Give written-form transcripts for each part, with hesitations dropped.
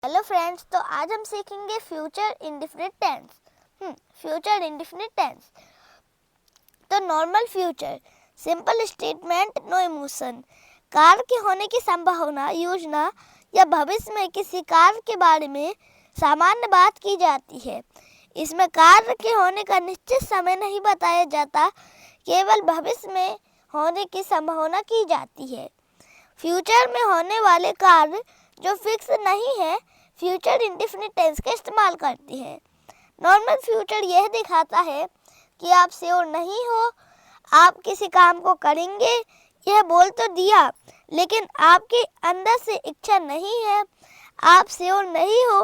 Hello friends, तो आज हम सीखेंगे future indefinite tense. Future indefinite tense. तो normal future, simple statement, no emotion. कार्य के होने की संभावना, योजना या भविष्य में किसी कार्य के बारे में सामान्य बात की जाती है। इसमें कार्य के होने का निश्चित समय नहीं बताया जाता, केवल भविष्य में होने की संभावना की जाती है। फ्यूचर में होने वाले कार्य जो फिक्स नहीं है, फ्यूचर इंडेफिनिट टेंस का इस्तेमाल करते हैं। नॉर्मल फ्यूचर यह दिखाता है कि आप श्योर नहीं हो, आप किसी काम को करेंगे, यह बोल तो दिया, लेकिन आपके अंदर से इच्छा नहीं है, आप श्योर नहीं हो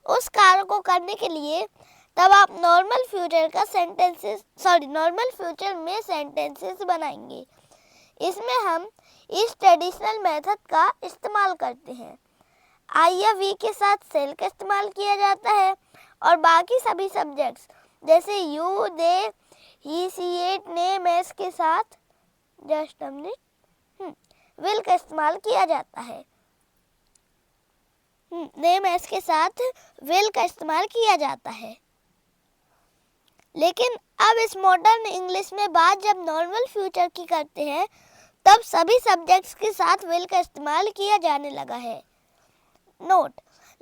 उस कार्य को करने के लिए, तब आप नॉर्मल फ्यूचर में सेंटेंसेस बनाएंगे। इसमें हम इस ट्रेडिशनल मेथड का इस्तेमाल करते हैं। आई या वी के साथ सेल का इस्तेमाल किया जाता है और बाकी सभी सब्जेक्ट्स जैसे you, they, he, she, it, name, S के साथ जस्ट विल का इस्तेमाल किया जाता है। नेम, एस के साथ विल का इस्तेमाल किया जाता है। लेकिन अब इस मॉडर्न इंग्लिश में बात जब नॉर्मल फ्यूचर की करते हैं, तब सभी सब्जेक्ट्स के साथ विल का इस्तेमाल किया जाने लगा है। नोट,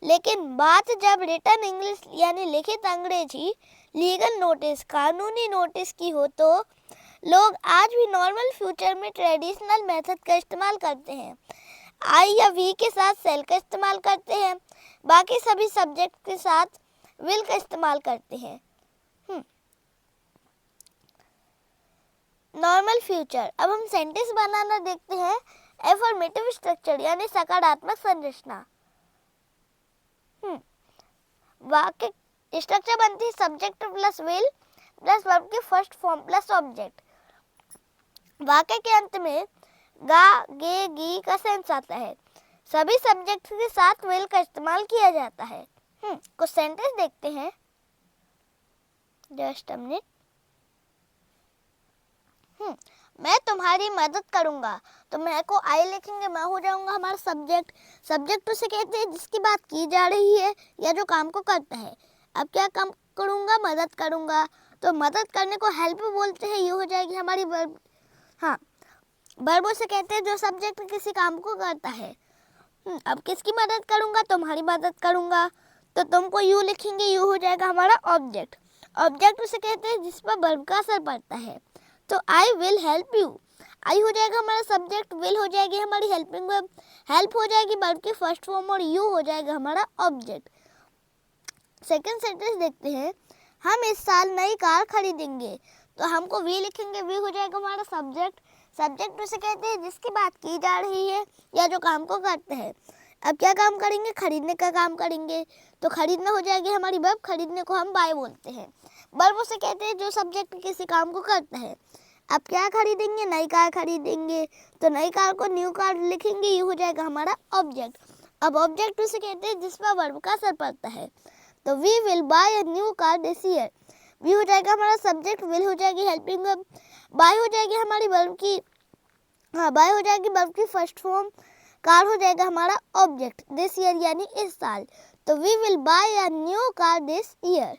लेकिन बात जब रिटन इंग्लिश यानी लिखित अंग्रेजी, लीगल नोटिस, कानूनी नोटिस की हो, तो लोग आज भी नॉर्मल फ्यूचर में ट्रेडिशनल मेथड का इस्तेमाल करते हैं। आई या वी के साथ सेल का इस्तेमाल करते हैं, बाकी सभी सब्जेक्ट के साथ विल का इस्तेमाल करते हैं। Normal future. अब हम सेंटेंस बनाना देखते हैं। एफर्मेटिव स्ट्रक्चर यानी सकारात्मक संरचना। वाक्य स्ट्रक्चर बनती है subject plus will plus verb की फर्स्ट फॉर्म प्लस ऑब्जेक्ट। वाक्य के अंत में गा, गे, गी का सेंस आता है। सभी सब्जेक्ट के साथ विल का इस्तेमाल किया जाता है। कुछ सेंटेंस देखते हैं। Just a minute. मैं तुम्हारी मदद करूंगा, तो मैं को आई लिखेंगे, मैं हो जाऊंगा हमारा सब्जेक्ट। सब्जेक्ट उसे कहते हैं जिसकी बात की जा रही है या जो काम को करता है। अब क्या काम करूंगा? मदद करूंगा, तो मदद करने को हेल्प बोलते हैं, ये हो जाएगी हमारी वर्ब। वर्ब उसे कहते हैं जो सब्जेक्ट किसी काम को करता है। अब किसकी मदद करूंगा? तुम्हारी मदद करूंगा, तो तुमको यू लिखेंगे, यू हो जाएगा हमारा ऑब्जेक्ट। ऑब्जेक्ट उसे कहते हैं जिस पर वर्ब का असर पड़ता है। तो I will help you, I हो जाएगा हमारा सब्जेक्ट, विल हो जाएगी हमारी हेल्पिंग वर्ब, हेल्प हो जाएगी वर्ब की फर्स्ट फॉर्म और यू हो जाएगा हमारा ऑब्जेक्ट। सेकंड सेंटेंस देखते हैं। हम इस साल नई कार खरीदेंगे, तो हमको वी लिखेंगे, वी हो जाएगा हमारा सब्जेक्ट। सब्जेक्ट उसे कहते हैं जिसकी बात की जा रही है या जो काम को करते हैं। अब क्या काम करेंगे? खरीदने का काम करेंगे, तो खरीदना हो जाएगी हमारी वर्ब, खरीदने को हम बाय बोलते हैं। वर्ब उसे कहते हैं जो सब्जेक्ट किसी काम को करता है। अब क्या खरीदेंगे? नई कार खरीदेंगे, तो नई कार को न्यू कार लिखेंगे, ये हो जाएगा हमारा ऑब्जेक्ट। अब ऑब्जेक्ट उसे कहते हैं जिस पर वर्ब का असर पड़ता है। तो we will buy a new car this year, we हो जाएगा हमारा सब्जेक्ट, विल हो जाएगी हेल्पिंग वर्ब, बाय हो जाएगी हमारी वर्ब की बाय हो जाएगी वर्ब की फर्स्ट फॉर्म, कार हो जाएगा हमारा ऑब्जेक्ट, दिस ईयर यानी इस साल। तो we will buy a new car this year.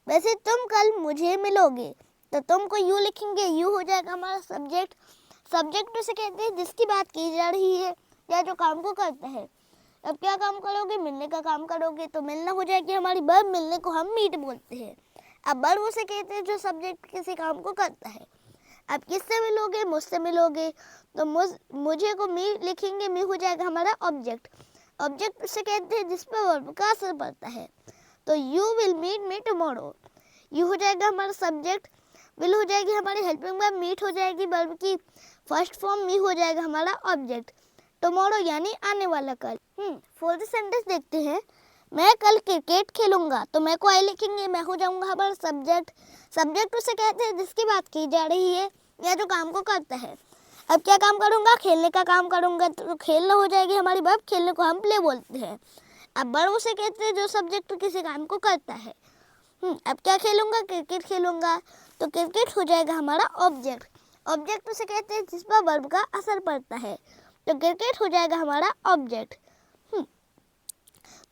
वैसे तुम कल मुझे मिलोगे, तो तुमको यू लिखेंगे, यू हो जाएगा हमारा सब्जेक्ट। सब्जेक्ट उसे कहते हैं जिसकी बात की जा रही है या जो काम को करता है। अब क्या काम करोगे? मिलने का काम करोगे, तो मिलना हो जाएगी हमारी वर्ब, मिलने को हम मीट बोलते हैं। अब वर्ब उसे कहते हैं जो सब्जेक्ट किसी काम को करता है। अब किससे मिलोगे? मुझसे मिलोगे, तो मुझे को मी लिखेंगे, मी हो जाएगा हमारा ऑब्जेक्ट। ऑब्जेक्ट उसे कहते हैं जिस पर वर्ब का असर पड़ता है। तो you will meet me tomorrow, you हो जाएगा हमारा सब्जेक्ट, विल हो जाएगी हमारी हेल्पिंग वर्ब, मीट हो जाएगी वर्ब की फर्स्ट फॉर्म, मी हो जाएगा हमारा ऑब्जेक्ट। टुमारो यानी आने वाला कल। फोर्थ सेंटेंस देखते हैं। मैं कल क्रिकेट खेलूंगा, तो मैं को आई लिखेंगे, मैं हो जाऊंगा हमारा सब्जेक्ट। सब्जेक्ट उसे कहते हैं जिसकी बात की जा रही है या जो काम को करता है। अब क्या काम करूंगा? खेलने का काम करूंगा, तो खेलना हो जाएगी हमारी वर्ब, खेलने को हम प्ले बोलते हैं। अब वर्ब उसे कहते हैं जो सब्जेक्ट किसी काम को करता है। अब क्या खेलूंगा? क्रिकेट खेलूंगा, तो क्रिकेट हो जाएगा हमारा ऑब्जेक्ट। ऑब्जेक्ट उसे कहते हैं जिस पर वर्ब का असर पड़ता है, तो क्रिकेट हो जाएगा हमारा ऑब्जेक्ट।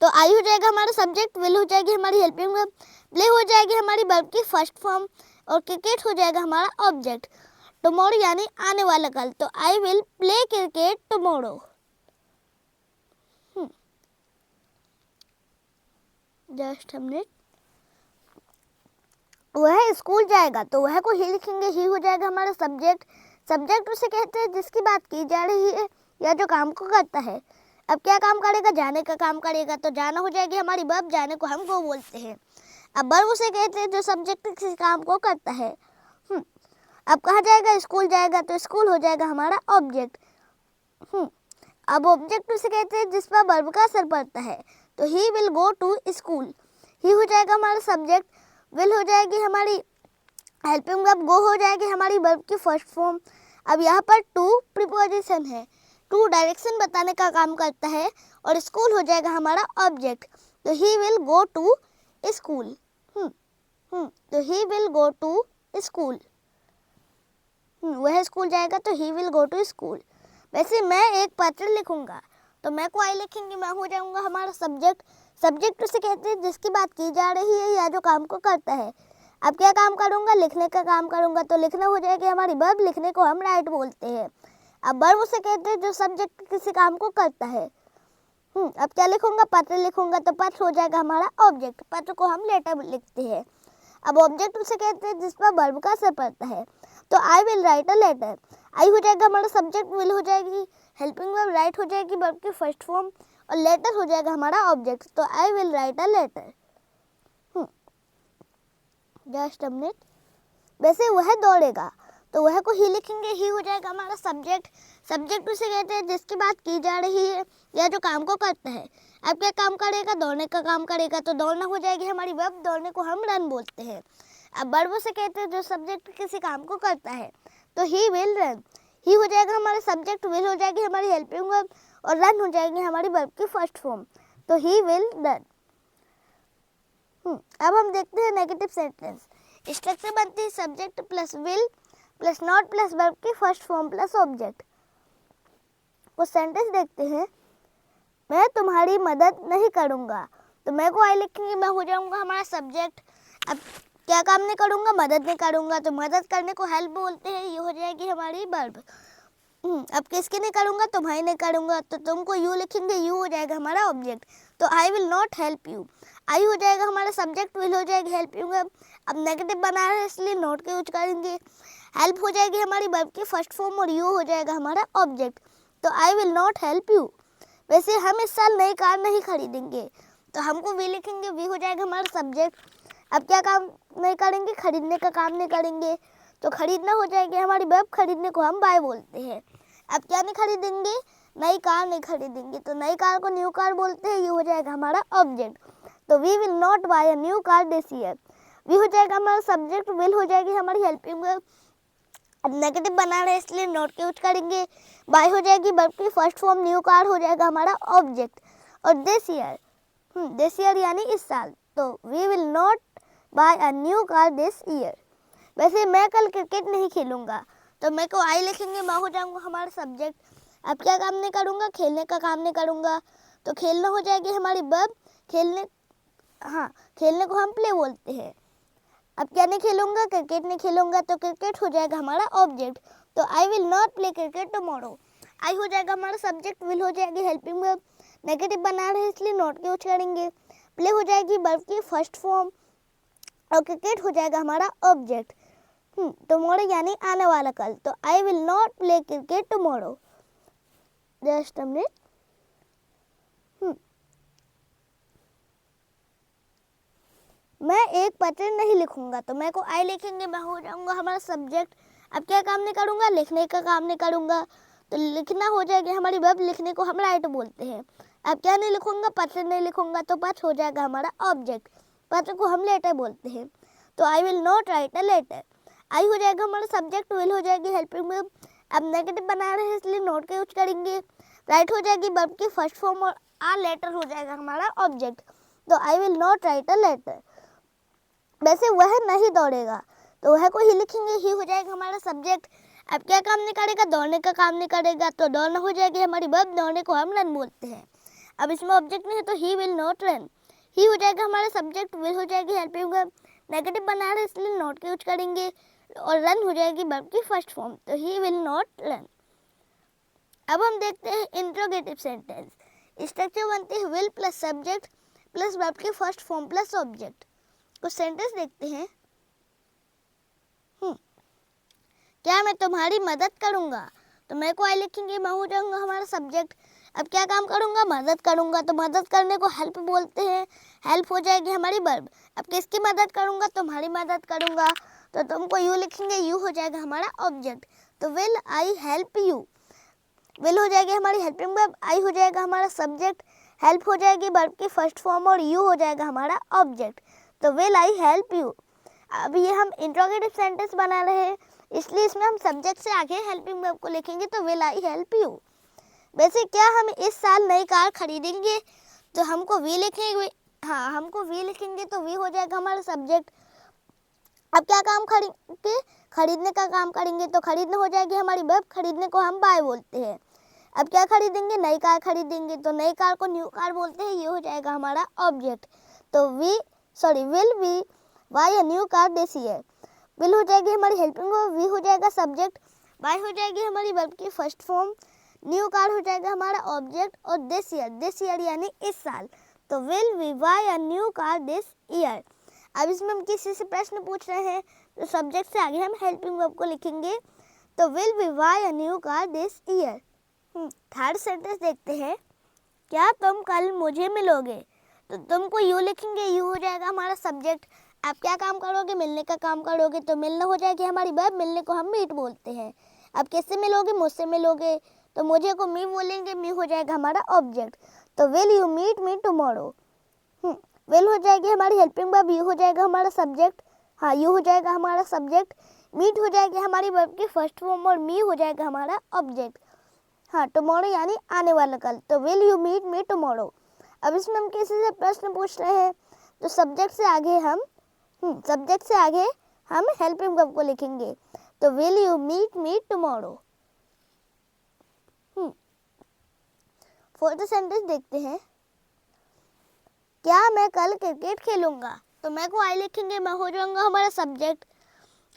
तो आई हो जाएगा हमारा सब्जेक्ट, विल हो जाएगी हमारी हेल्पिंग वर्ब, प्ले हो जाएगी हमारी वर्ब की फर्स्ट फॉर्म और क्रिकेट हो जाएगा हमारा ऑब्जेक्ट। टुमारो यानी आने वाला कल, तो I will play cricket tomorrow. Just हमने वह स्कूल जाएगा, तो वह को ही लिखेंगे, ही हो जाएगा हमारा सब्जेक्ट। सब्जेक्ट उसे कहते हैं जिसकी बात की जा रही है या जो काम को करता है। अब क्या काम करेगा, जाने का काम करेगा, तो जाना हो जाएगी हमारी वर्ब, जाने को हम गो बोलते हैं। अब वर्ब उसे कहते हैं जो सब्जेक्ट किसी काम को करता है। अब कहाँ जाएगा, स्कूल जाएगा, तो स्कूल हो जाएगा हमारा ऑब्जेक्ट। अब ऑब्जेक्ट उसे कहते हैं जिस पर वर्ब का असर पड़ता है, तो he will go to school, he हो जाएगा हमारा सब्जेक्ट, विल हो जाएगी हमारी हेल्पिंग वर्ब, गो हो जाएगी हमारी वर्ब की फर्स्ट फॉर्म। अब यहाँ पर टू प्रीपोजिशन है, टू डायरेक्शन बताने का काम करता है और स्कूल हो जाएगा हमारा ऑब्जेक्ट, तो he will go to school. तो he will go to school, वह स्कूल जाएगा, तो he will go to school. वैसे मैं एक पत्र लिखूंगा, तो मैं को आई लिखेंगे, मैं हो जाऊंगा हमारा सब्जेक्ट। सब्जेक्ट उसे कहते हैं जिसकी बात की जा रही है या जो काम को करता है। अब क्या काम करूंगा, लिखने का काम करूंगा, तो लिखना हो जाएगी हमारी वर्ब, लिखने को हम राइट बोलते हैं। अब वर्ब उसे कहते हैं जो सब्जेक्ट किसी काम को करता है। अब क्या लिखूंगा, पत्र लिखूंगा, तो पत्र हो जाएगा हमारा ऑब्जेक्ट, पत्र को हम लेटर लिखते हैं। अब ऑब्जेक्ट उसे कहते हैं जिस पर वर्ब का असर पड़ता है, तो I will write a letter, I हो जाएगा हमारा सब्जेक्ट, विल हो जाएगी हेल्पिंग वर्ब, राइट हो जाएगी वर्ब की फर्स्ट फॉर्म और लेटर हो जाएगा हमारा ऑब्जेक्ट, तो I will write a letter. Just a minute. वैसे वह दौड़ेगा, तो वह को ही लिखेंगे, ही हो जाएगा हमारा सब्जेक्ट। सब्जेक्ट उसे कहते हैं जिसकी बात की जा रही है या जो काम को करता है। अब क्या काम करेगा, दौड़ने का काम करेगा, तो दौड़ना हो जाएगी हमारी वर्ब, दौड़ने को हम रन बोलते हैं। अब वर्ब उसे कहते हैं जो सब्जेक्ट किसी काम को करता है, तो ही विल रन, ही हो जाएगा हमारा सब्जेक्ट, विल हो जाएगी हमारी हेल्पिंग वर्ब और रन हो जाएगी हमारी वर्ब की फर्स्ट फॉर्म, तो ही विल रन। अब हम देखते हैं नेगेटिव सेंटेंस। स्ट्रक्चर बनती है subject plus will plus not plus verb की फर्स्ट फॉर्म प्लस ऑब्जेक्ट। कुछ सेंटेंस देखते हैं। मैं तुम्हारी मदद नहीं करूंगा, तो मैं को आई लिखेंगे, मैं हो जाऊंगा हमारा सब्जेक्ट। अब क्या काम नहीं करूंगा, मदद नहीं करूंगा, तो मदद करने को हेल्प बोलते हैं, ये हो जाएगी हमारी वर्ब। अब किसकी नहीं करूंगा, तुम्हारी नहीं करूंगा, तो तुमको यू लिखेंगे, यू हो जाएगा हमारा ऑब्जेक्ट, तो I will not help you, I हो जाएगा हमारा सब्जेक्ट, विल हो जाएगी हेल्पिंग वर्ब। अब नेगेटिव बना रहे हैं इसलिए नॉट के यूज करेंगे, हेल्प हो जाएगी हमारी वर्ब की फर्स्ट फॉर्म और यू हो जाएगा हमारा ऑब्जेक्ट, तो I will not help you. वैसे हम इस साल नई कार नहीं खरीदेंगे, तो हमको वी लिखेंगे, वी हो जाएगा हमारा सब्जेक्ट। अब क्या काम नहीं करेंगे, खरीदने का काम नहीं करेंगे, तो खरीदना हो जाएगी हमारी वर्ब, खरीदने को हम बाय बोलते हैं। अब क्या नहीं खरीदेंगे, नई कार नहीं खरीदेंगे, तो नई कार को न्यू कार बोलते हैं, ये हो जाएगा हमारा ऑब्जेक्ट, तो we will not buy a new car this year. We हो जाएगा हमारा सब्जेक्ट, विल हो जाएगी हमारी हेल्पिंग वर्ब। अब नेगेटिव बना रहे इसलिए नॉट के यूज करेंगे, बाय हो जाएगी वर्ब की फर्स्ट फॉर्म, न्यू कार हो जाएगा हमारा ऑब्जेक्ट, और दिस ईयर यानी इस साल, तो we will not buy a new car this year. वैसे मैं कल क्रिकेट नहीं खेलूंगा, तो मैं को आई लिखेंगे, मैं हो जाऊंगा हमारा सब्जेक्ट। अब क्या काम नहीं करूंगा, खेलने का काम नहीं करूंगा, तो खेलना हो जाएगी हमारी वर्ब, खेलने को हम प्ले बोलते हैं। अब क्या नहीं खेलूंगा, क्रिकेट नहीं खेलूंगा, तो क्रिकेट हो जाएगा हमारा ऑब्जेक्ट, तो I will not play cricket tomorrow. I हो जाएगा हमारा सब्जेक्ट, विल हो जाएगी हेल्पिंग वर्ब, नेगेटिव बना रहे इसलिए नॉट के यूज करेंगे, प्ले हो जाएगी वर्ब की फर्स्ट फॉर्म और क्रिकेट हो जाएगा हमारा ऑब्जेक्ट। टुमारो यानी आने वाला कल, तो I will not play cricket tomorrow. Just a minute. मैं एक पत्र नहीं लिखूंगा, तो मैं को आई लिखेंगे, मैं हो जाऊंगा हमारा सब्जेक्ट। अब क्या काम नहीं करूंगा, लिखने का काम नहीं करूंगा, तो लिखना हो जाएगी हमारी वर्ब, लिखने को हम राइट बोलते हैं। अब क्या नहीं लिखूंगा, पत्र नहीं लिखूंगा, तो पत्र हो जाएगा हमारा ऑब्जेक्ट, पत्र को हम लेटर बोलते हैं, तो I will not write a letter. I हो जाएगा हमारा सब्जेक्ट, विल हो जाएगी हेल्पिंग वर्ब। अब नेगेटिव बना रहे हैं इसलिए नॉट का यूज करेंगे, राइट हो जाएगी वर्ब की फर्स्ट फॉर्म और आ लेटर हो जाएगा हमारा ऑब्जेक्ट, तो I will not write a letter. वैसे वह नहीं दौड़ेगा, तो वह को ही लिखेंगे, ही हो जाएगा हमारा सब्जेक्ट। अब क्या काम नहीं करेगा, दौड़ने का काम नहीं करेगा, तो दौड़ना हो जाएगी हमारी वर्ब, दौड़ने को हम रन बोलते हैं। अब इसमें ऑब्जेक्ट नहीं है तो ही विल नॉट रन, ही हो जाएगा हमारा सब्जेक्ट, विल हो जाएगी हेल्पिंग वर्ब, नेगेटिव बना रहे इसलिए नॉट का यूज करेंगे, और रन हो जाएगी वर्ब की फर्स्ट फॉर्म, तो ही विल नॉट रन। अब हम देखते हैं इंट्रोगेटिव सेंटेंस। स्ट्रक्चर बनती है will plus subject plus verb की फर्स्ट फॉर्म प्लस ऑब्जेक्ट। कुछ सेंटेंस देखते हैं। क्या मैं तुम्हारी मदद करूंगा, तो मैं को आई लिखेंगे, मैं हो जाऊंगा हमारा सब्जेक्ट। अब क्या काम करूंगा, मदद करूंगा, तो मदद करने को हेल्प बोलते हैं, हेल्प हो जाएगी हमारी वर्ब। अब किसकी मदद करूंगा, तुम्हारी मदद करूंगा, तो तुमको यू लिखेंगे, यू हो जाएगा हमारा ऑब्जेक्ट। तो will I help you, will हो जाएगी हमारी हेल्पिंग वर्ब, आई हो जाएगा हमारा सब्जेक्ट, हेल्प हो जाएगी वर्ब की फर्स्ट फॉर्म और यू हो जाएगा हमारा ऑब्जेक्ट। तो विल आई हेल्प यू। अब ये हम इंट्रोगेटिव सेंटेंस बना रहे हैं, इसलिए इसमें हम सब्जेक्ट से आगे हेल्पिंग वर्ब को लिखेंगे, तो विल आई हेल्प यू। वैसे क्या हम इस साल नई कार खरीदेंगे, तो हमको वी लिखेंगे, हाँ हमको वी लिखेंगे, तो वी हो जाएगा हमारा सब्जेक्ट। अब क्या काम करेंगे, खरीदने का काम करेंगे, तो खरीदने हो जाएगी हमारी वर्ब, खरीदने को हम बाय बोलते हैं। अब क्या खरीदेंगे, नई कार खरीदेंगे, तो नई कार को न्यू कार बोलते हैं, ये हो जाएगा हमारा ऑब्जेक्ट। तो will we buy a new car this year. Will हो जाएगी हमारी हेल्पिंग वर्ब, वी हो जाएगा सब्जेक्ट, बाय हो जाएगी हमारी वर्ब की फर्स्ट फॉर्म, न्यू कार हो जाएगा हमारा ऑब्जेक्ट, और दिस ईयर यानी इस साल, तो will we buy a new car this year. अब इसमें हम किसी से प्रश्न पूछ रहे हैं, तो सब्जेक्ट से आगे हम हेल्पिंग वर्ब को लिखेंगे, तो will we buy a new car this year. Third sentence देखते हैं। क्या तुम कल मुझे मिलोगे, तो तुमको यू लिखेंगे, यू हो जाएगा हमारा सब्जेक्ट। आप क्या काम करोगे, मिलने का काम करोगे, तो मिलना हो जाएगी हमारी वर्ब, मिलने को हम मीट बोलते हैं। अब किससे मिलोगे, मुझसे मिलोगे, तो मुझे को मी बोलेंगे, मी हो जाएगा हमारा ऑब्जेक्ट। तो will you meet me tomorrow. Will हो जाएगी हमारी हेल्पिंग वर्ब, यू हो जाएगा हमारा सब्जेक्ट, हाँ यू हो जाएगा हमारा सब्जेक्ट, मीट हो जाएगी हमारी वर्ब की फर्स्ट फॉर्म और मी हो जाएगा हमारा ऑब्जेक्ट। हाँ टुमारो यानी आने वाला कल, तो will you meet me tomorrow. अब इसमें हम किसी से प्रश्न पूछ रहे हैं, तो सब्जेक्ट से आगे हम हेल्पिंग वर्ब को लिखेंगे, तो will you meet me tomorrow. Fourth sentence देखते हैं। क्या मैं कल क्रिकेट खेलूंगा, तो मैं को आई लिखेंगे, मैं हो जाऊंगा हमारा सब्जेक्ट।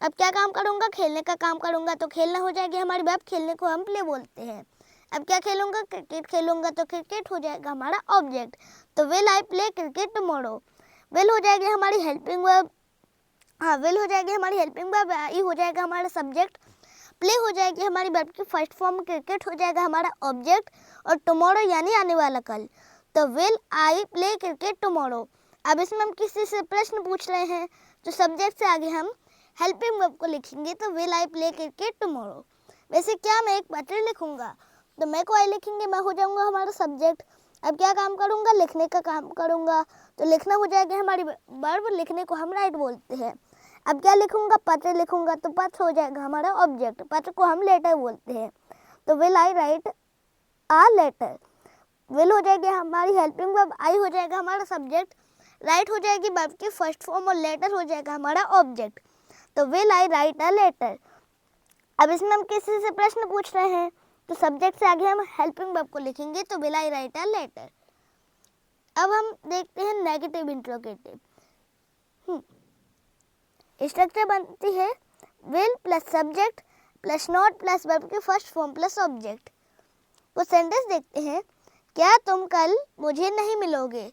अब क्या काम करूंगा, खेलने का काम करूंगा, तो खेलना हो जाएगी हमारी वर्ब, खेलने को हम प्ले बोलते हैं। अब क्या खेलूंगा, क्रिकेट खेलूंगा, तो क्रिकेट हो जाएगा हमारा ऑब्जेक्ट। तो will I play cricket tomorrow. Will हो जाएगी हमारी हेल्पिंग वर्ब, हाँ विल हो जाएगी हमारी हेल्पिंग वर्ब, आई हो जाएगा हमारा सब्जेक्ट, प्ले हो जाएगी हमारी वर्ब की फर्स्ट फॉर्म, क्रिकेट हो जाएगा हमारा ऑब्जेक्ट, और टुमारो यानी आने वाला कल, तो will I play cricket tomorrow. अब इसमें हम किसी से प्रश्न पूछ रहे हैं, तो सब्जेक्ट से आगे हम हेल्पिंग वर्ब को लिखेंगे, तो will I play cricket tomorrow. वैसे क्या मैं एक पत्र लिखूंगा, तो मैं को आई लिखेंगे, मैं हो जाऊंगा हमारा सब्जेक्ट। अब क्या काम करूंगा, लिखने का काम करूंगा, तो लिखना हो जाएगा हमारी वर्ब, लिखने को हम राइट बोलते हैं। अब क्या लिखूंगा, पत्र लिखूंगा, तो पत्र हो जाएगा हमारा ऑब्जेक्ट, पत्र को हम लेटर बोलते हैं। तो will I write a letter. Will हो जाएगी हमारी हेल्पिंग वर्ब, आई हो जाएगा हमारा सब्जेक्ट, राइट हो जाएगी वर्ब की फर्स्ट फॉर्म और लेटर हो जाएगा हमारा ऑब्जेक्ट। तो will I write a letter. अब इसमें हम किसी से प्रश्न पूछ रहे हैं, तो सब्जेक्ट से आगे हम हेल्पिंग वर्ब को लिखेंगे, तो will I write a letter. अब हम देखते हैं नेगेटिव इंट्रोगेटिव। स्ट्रक्चर बनती है will plus subject plus not plus verb की फर्स्ट फॉर्म प्लस ऑब्जेक्ट। कुछ सेंटेंस देखते हैं। क्या तुम कल मुझे नहीं मिलोगे,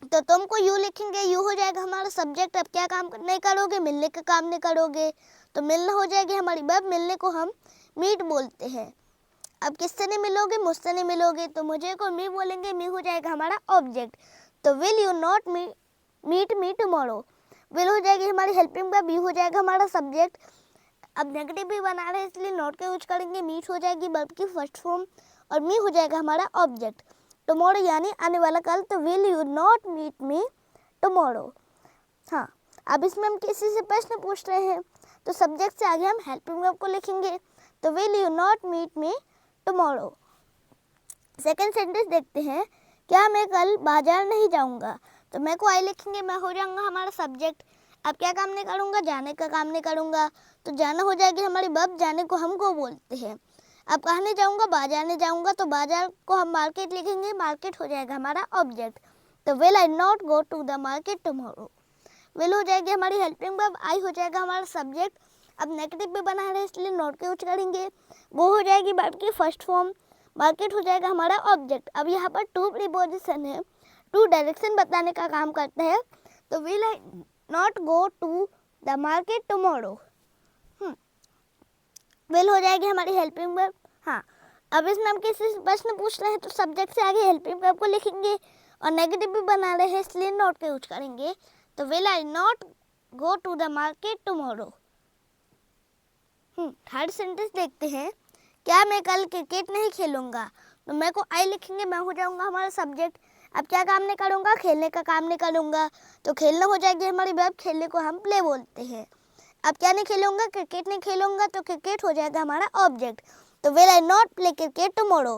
तो तुमको यू लिखेंगे, यू हो जाएगा हमारा सब्जेक्ट। अब क्या काम नहीं करोगे, मिलने का काम नहीं करोगे, तो मिलना हो जाएगी हमारी वर्ब, मिलने को हम मीट बोलते हैं। अब किससे नहीं मिलोगे, मुझसे नहीं मिलोगे, तो मुझे को मी बोलेंगे, मी हो जाएगा हमारा ऑब्जेक्ट। तो will you not meet me tomorrow. Will हो जाएगी हमारी हेल्पिंग वर्ब, यू हो जाएगा हमारा सब्जेक्ट। अब नेगेटिव भी बना रहे हैं इसलिए नॉट का यूज करेंगे, मीट हो जाएगी वर्ब की फर्स्ट फॉर्म और मी हो जाएगा हमारा ऑब्जेक्ट। टुमारो यानी आने वाला कल, तो will you not meet me tomorrow. हाँ अब इसमें हम किसी से प्रश्न पूछ रहे हैं, तो सब्जेक्ट से आगे हम हेल्पिंग वर्ब को लिखेंगे, तो will you not meet me tomorrow. Second sentence देखते हैं। क्या मैं कल बाजार नहीं जाऊंगा, तो मैं को आई लिखेंगे, मैं हो जाऊंगा हमारा सब्जेक्ट। अब क्या काम नहीं करूंगा, जाने का काम नहीं करूंगा, तो जाना हो जाएगी हमारी वर्ब, जाने को हम गो बोलते हैं। अब कहने जाऊँगा बाजार ने जाऊँगा, तो बाजार को हम मार्केट लिखेंगे, मार्केट हो जाएगा हमारा ऑब्जेक्ट। तो will I not go to the market tomorrow. Will हो जाएगी हमारी हेल्पिंग वर्ब, आई हो जाएगा हमारा सब्जेक्ट। अब नेगेटिव भी बना है इसलिए नॉट के यूज करेंगे। वो हो जाएगी वर्ब की फर्स्ट फॉर्म, मार्केट हो जाएगा हमारा ऑब्जेक्ट। अब यहाँ पर टू प्रीपोजिशन है, टू डायरेक्शन बताने का काम करते हैं। तो will I not go to the market tomorrow. Will हो जाएगी हमारी हेल्पिंग वर्ब। हाँ, अब इसमें हम किसी से प्रश्न पूछ रहे हैं तो सब्जेक्ट से आगे हेल्पिंग वर्ब को लिखेंगे, और नेगेटिव भी बना रहे हैं इसलिए नॉट का यूज करेंगे। तो will I not go to the market tomorrow. Third sentence देखते हैं। क्या मैं कल क्रिकेट नहीं खेलूंगा? तो मैं को आई लिखेंगे, मैं हो जाऊंगा हमारा सब्जेक्ट। अब क्या काम नहीं करूंगा? खेलने का काम नहीं करूंगा। तो खेलना हो जाएगी हमारी वर्ब, खेलने को हम प्ले बोलते हैं। अब क्या नहीं खेलूंगा? क्रिकेट नहीं खेलूंगा, तो क्रिकेट हो जाएगा हमारा ऑब्जेक्ट। तो will I not play cricket tomorrow.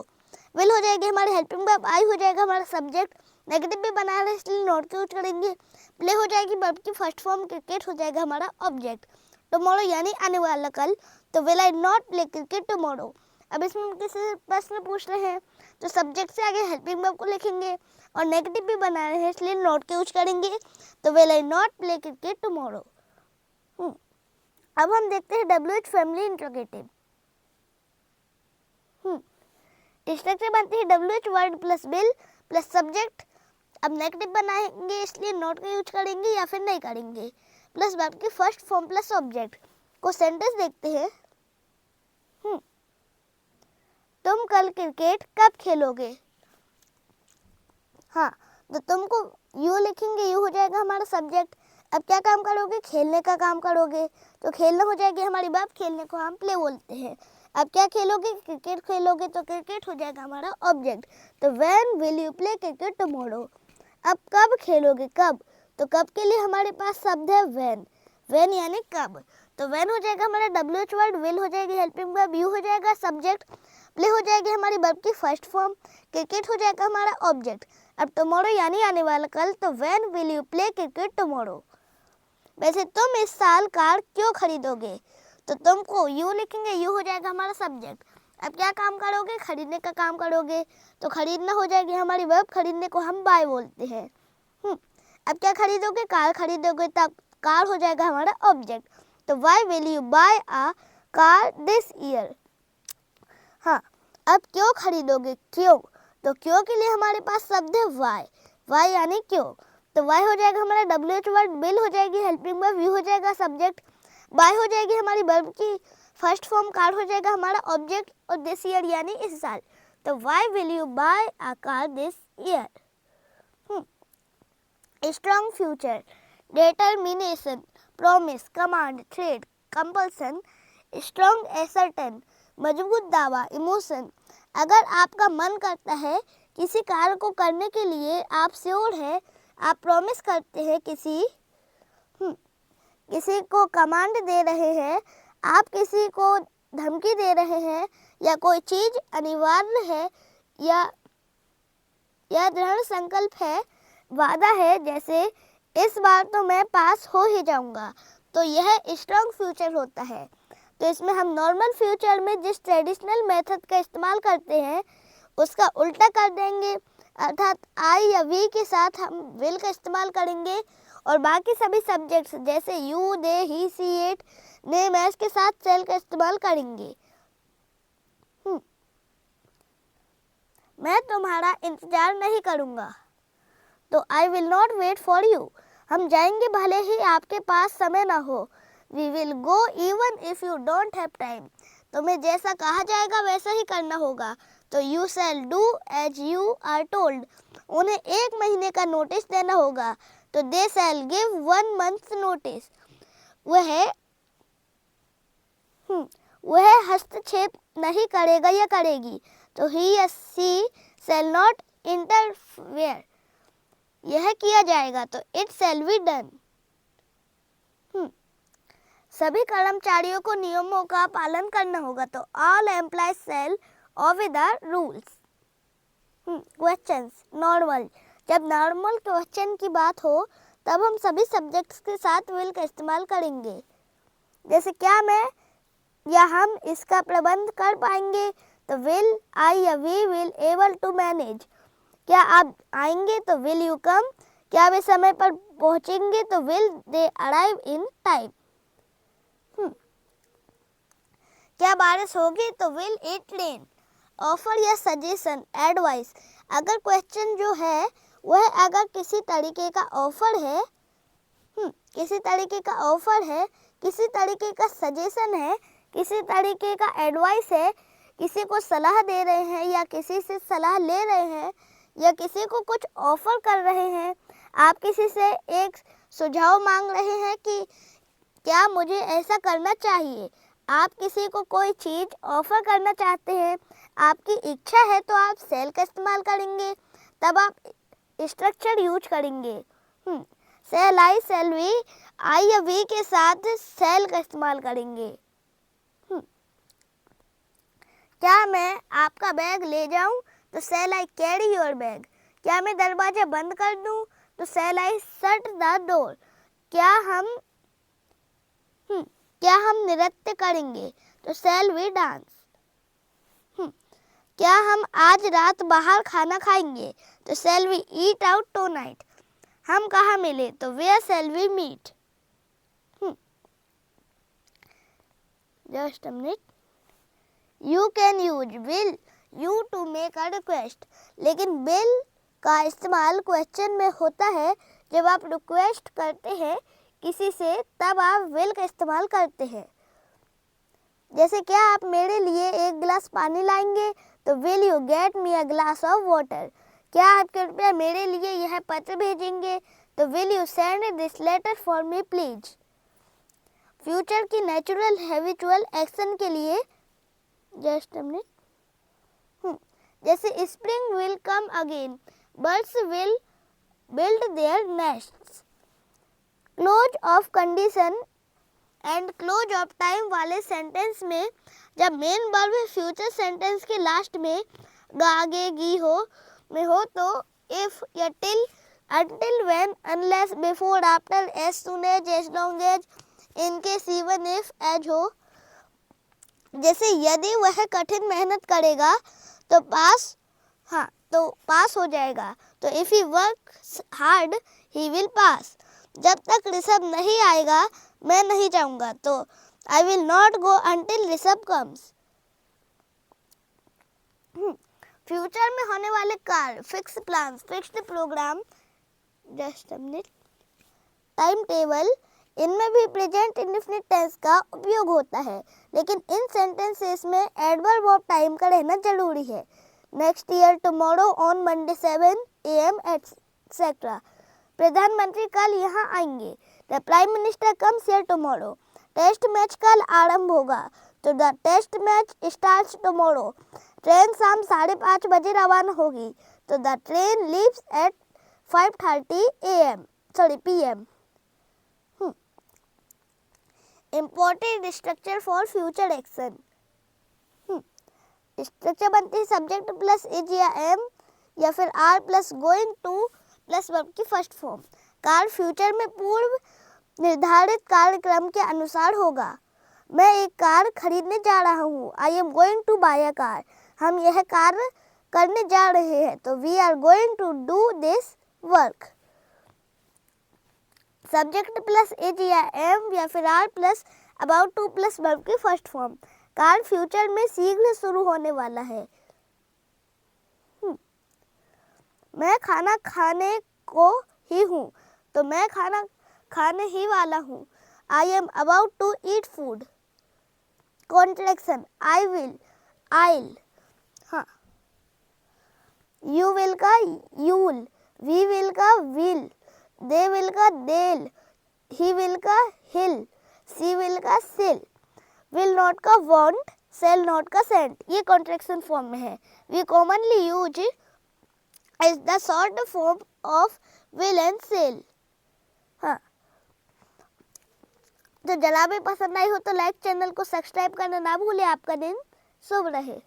Will हो जाएगी हमारी हेल्पिंग वर्ब, आई हो जाएगा हमारा सब्जेक्ट। नेगेटिव भी बना रहे इसलिए नॉट का यूज करेंगे। प्ले हो जाएगी वर्ब की फर्स्ट फॉर्म, क्रिकेट हो जाएगा हमारा ऑब्जेक्ट। टुमारो यानी आने वाला कल। तो will I not play cricket tomorrow. अब इसमें हम किसी से प्रश्न पूछ रहे हैं तो सब्जेक्ट से आगे हेल्पिंग वर्ब को लिखेंगे, और नेगेटिव भी बना रहे हैं इसलिए नॉट का यूज करेंगे। तो will I not play cricket tomorrow. अब हम देखते हैं WH फैमिली इंट्रोगेटिव। स्ट्रक्चर बनती है WH word plus will plus subject. अब नेगेटिव बनाएंगे इसलिए नॉट का यूज करेंगे या फिर नहीं करेंगे, प्लस वर्ब की फर्स्ट फॉर्म प्लस ऑब्जेक्ट। को सेंटेंस देखते हैं। तुम कल क्रिकेट कब खेलोगे? हाँ, तो तुमको यू लिखेंगे, यू हो जाएगा हमारा सब्जेक्ट। अब क्या काम करोगे? खेलने का काम करोगे। तो खेलना हो जाएगी हमारी बात, खेलने को हम प्ले बोलते हैं। अब क्या खेलोगे? क्रिकेट खेलोगे, तो क्रिकेट हो जाएगा हमारा ऑब्जेक्ट। तो when will you play cricket tomorrow. अब कब खेलोगे? कब, तो कब के लिए हमारे पास शब्द है व्हेन। व्हेन यानी कब। तो व्हेन हो जाएगा हमारा WH वर्ड, विल हो जाएगी हेल्पिंग वर्ब, यू हो जाएगा सब्जेक्ट, प्ले हो जाएगी हमारी वर्ब की फर्स्ट फॉर्म, क्रिकेट हो जाएगा हमारा ऑब्जेक्ट। अब टुमारो यानी आने वाला कल। तो when will you play cricket tomorrow. वैसे तुम इस साल कार क्यों खरीदोगे? तो तुमको यू लिखेंगे, यू हो जाएगा हमारा सब्जेक्ट। अब क्या काम करोगे? खरीदने का काम करोगे। तो खरीदना हो जाएगी हमारी वर्ब, खरीदने को हम बाय बोलते हैं। अब क्या खरीदोगे? कार खरीदोगे, तब कार हो जाएगा हमारा ऑब्जेक्ट। तो why will you buy a car this year. हाँ, अब क्यों खरीदोगे? क्यों, तो क्यों के लिए हमारे पास शब्द है वाई। वाई यानी क्यों। तो वाई हो जाएगा हमारा WH वर्ड, विल हो जाएगी हेल्पिंग वर्ब, यू हो जाएगा सब्जेक्ट, बाय हो जाएगी हमारी वर्ब की फर्स्ट फॉर्म, कार हो जाएगा हमारा ऑब्जेक्ट, और दिस ईयर यानी इस साल। तो why will you buy a car this year. Strong future, determination, promise, command, threat, compulsion, strong assertion, मजबूत दावा, इमोशन। अगर आपका मन करता है किसी कार्य को करने के लिए, आप श्योर है, आप प्रॉमिस करते हैं, किसी को कमांड दे रहे हैं, आप किसी को धमकी दे रहे हैं, या कोई चीज अनिवार्य है, या दृढ़ संकल्प है, वादा है, जैसे इस बार तो मैं पास हो ही जाऊंगा, तो यह स्ट्रॉन्ग फ्यूचर होता है। तो इसमें हम नॉर्मल फ्यूचर में जिस ट्रेडिशनल मेथड का इस्तेमाल करते हैं उसका उल्टा कर देंगे, अर्थात आई या वी के साथ हम विल का इस्तेमाल करेंगे, और बाकी सभी सब्जेक्ट्स जैसे you, they, he, she, it, name, S के साथ सेल का इस्तेमाल करेंगे। मैं तुम्हारा इंतजार नहीं करूंगा, तो I will not wait for you. हम जाएंगे भले ही आपके पास समय ना हो। We will go even if you don't have time. तुम्हें जैसा कहा जाएगा वैसा ही करना होगा। तो you shall do as you are told. उन्हें 1 महीने का नोटिस देना होगा। तो they shall give 1 month notice. वह हस्तक्षेप नहीं करेगा या करेगी। तो ही या सी शैल नॉट इंटरफेयर। यह किया जाएगा, तो इट शैल बी डन। सभी कर्मचारियों को नियमों का पालन करना होगा। तो all employees shall obey the rules. Questions, normal, जब नॉर्मल क्वेश्चन की बात हो तब हम सभी सब्जेक्ट्स के साथ विल का इस्तेमाल करेंगे। जैसे क्या मैं या हम इसका प्रबंध कर पाएंगे, तो विल आई या we will able to manage. क्या आप आएंगे, तो विल यू कम। क्या वे समय पर पहुंचेंगे, तो will they arrive in time. क्या बारिश होगी, तो विल इट रेन। ऑफर या सजेशन, एडवाइस। अगर क्वेश्चन जो है वह अगर किसी तरीके का ऑफर है, किसी तरीके का ऑफर है, किसी तरीके का सजेशन है, किसी तरीके का एडवाइस है, किसी को सलाह दे रहे हैं या किसी से सलाह ले रहे हैं या किसी को कुछ ऑफर कर रहे हैं, आप किसी से एक सुझाव मांग रहे हैं कि क्या मुझे ऐसा करना चाहिए, आप किसी को कोई चीज़ ऑफर करना चाहते हैं, आपकी इच्छा है, तो आप सेल का इस्तेमाल करेंगे, तब आप स्ट्रक्चर यूज करेंगे। सेल आई, सेल वी, आई या वी के साथ सेल का इस्तेमाल करेंगे। क्या मैं आपका बैग ले जाऊं, तो shall I carry your bag. क्या मैं दरवाजा बंद कर दूं, तो shall I shut the door. क्या हम नृत्य करेंगे, तो सेल वी डांस। क्या हम आज रात बाहर खाना खाएंगे, तो shall we eat out tonight. हम कहाँ मिले, तो where shall we meet. Just a minute. You can use will you to make a request. लेकिन विल का इस्तेमाल क्वेश्चन में होता है जब आप रिक्वेस्ट करते हैं किसी से, तब आप विल का इस्तेमाल करते हैं। जैसे क्या आप मेरे लिए एक गिलास पानी लाएंगे, तो will you get me a glass of water. क्या आप कृपया मेरे लिए यह पत्र भेजेंगे, तो will you send this letter for me please. Future की नेचुरल हैबिचुअल एक्शन के लिए जस्ट अ मिनट। जैसे spring will come again, birds will build their nests. Clause of condition and clause of time वाले sentence में जब main verb future sentence के last में आगे गी हो तो इफ या till, until, when, unless, before, after, as soon as long as, in case, even if, as हो। जैसे यदि वह कठिन मेहनत करेगा तो पास हो जाएगा, तो if he works hard he will pass. जब तक ऋषभ नहीं आएगा मैं नहीं जाऊंगा, तो I will not go until Rishabh comes. Future में होने वाले कार्य, fix plan, fixed programme, just a minute, time table, इनमें भी प्रेजेंट इंडेफिनिट टेंस का उपयोग होता है, लेकिन इन सेंटेंसेस में एडवर्ब ऑफ टाइम का रहना जरूरी है। Next year, tomorrow, on Monday 7 AM etcetera. प्रधानमंत्री कल यहाँ आएंगे, the prime minister comes here tomorrow. Test match कल आरंभ होगा, तो the test match starts tomorrow. Train शाम 5:30 बजे रवाना होगी, तो the train leaves at 5:30 PM। Important structure for future action. Structure बनती है सब्जेक्ट प्लस इज या एम या फिर are plus going to plus verb की फर्स्ट फॉर्म। कार्य फ्यूचर में पूर्व निर्धारित कार्यक्रम के अनुसार होगा। मैं एक कार खरीदने जा रहा हूँ, I am going to buy a car. हम यह कार्य करने जा रहे हैं, तो we are going to do this work. Subject plus is या एम या फिर are plus about to plus verb की फर्स्ट फॉर्म। कार्य फ्यूचर में शीघ्र शुरू होने वाला है। मैं खाना खाने को ही हूँ, तो मैं खाना खाने ही वाला हूँ। I am about to eat food. Contraction, I will, I'll, you will का यूल, वी विल का विल, दे विल का देल, ही विल का हिल, सी विल का सिल, विल नॉट का वॉन्ट, सेल नॉट का सेंट। ये कॉन्ट्रैक्शन फॉर्म में है। We commonly use is the short form of will and shall। तो जरा भी पसंद आई हो तो लाइक, चैनल को सब्सक्राइब करना ना भूले। आपका दिन शुभ रहे।